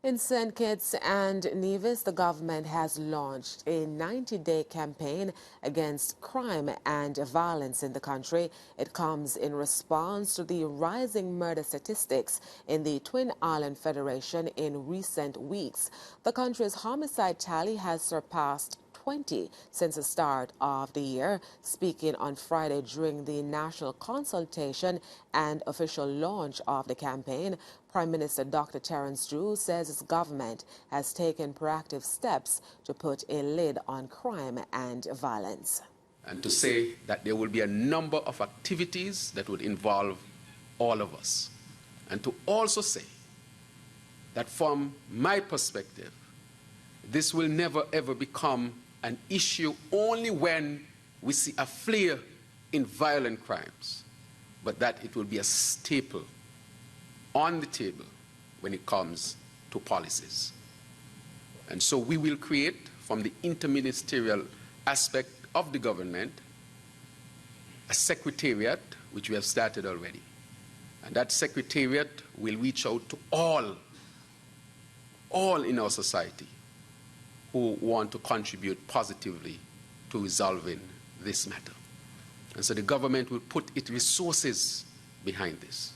In St. Kitts and Nevis, the government has launched a 90-day campaign against crime and violence in the country. It comes in response to the rising murder statistics in the Twin Island Federation in recent weeks. The country's homicide tally has surpassed 20 since the start of the year. Speaking on Friday during the national consultation and official launch of the campaign, Prime Minister Dr. Terence Drew says his government has taken proactive steps to put a lid on crime and violence. And to say that there will be a number of activities that would involve all of us. And to also say that from my perspective, this will never ever become an issue only when we see a flare in violent crimes, but that it will be a staple on the table when it comes to policies. And so we will create, from the interministerial aspect of the government, a secretariat, which we have started already. And that secretariat will reach out to all in our society who want to contribute positively to resolving this matter. And so the government will put its resources behind this.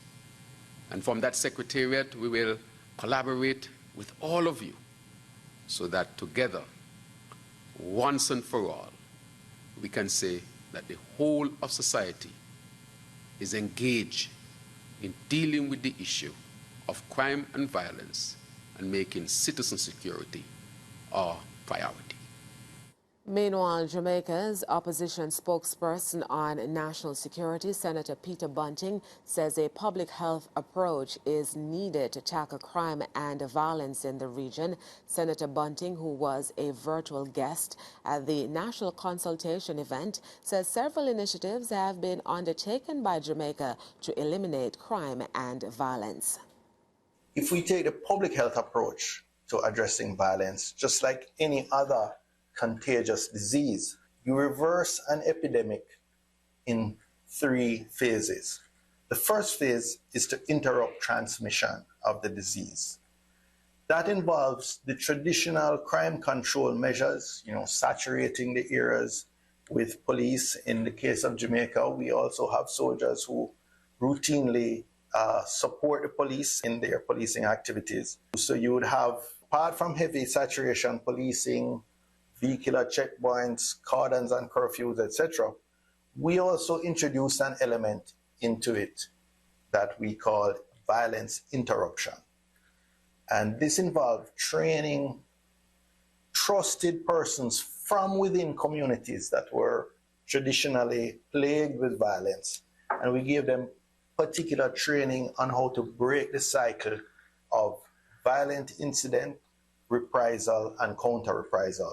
And from that secretariat, we will collaborate with all of you so that together, once and for all, we can say that the whole of society is engaged in dealing with the issue of crime and violence and making citizen security our priority. Meanwhile, Jamaica's opposition spokesperson on national security, Senator Peter Bunting, says a public health approach is needed to tackle crime and violence in the region. Senator Bunting, who was a virtual guest at the national consultation event, says several initiatives have been undertaken by Jamaica to eliminate crime and violence. If we take the public health approach to addressing violence, just like any other contagious disease, you reverse an epidemic in 3 phases. The first phase is to interrupt transmission of the disease. That involves the traditional crime control measures, saturating the areas with police. In the case of Jamaica, we also have soldiers who routinely support the police in their policing activities. So you would have, apart from heavy saturation policing, vehicular checkpoints, cordons and curfews, etc., we also introduced an element into it that we call violence interruption. And this involved training trusted persons from within communities that were traditionally plagued with violence. And we gave them particular training on how to break the cycle of violent incident, reprisal, and counter-reprisal.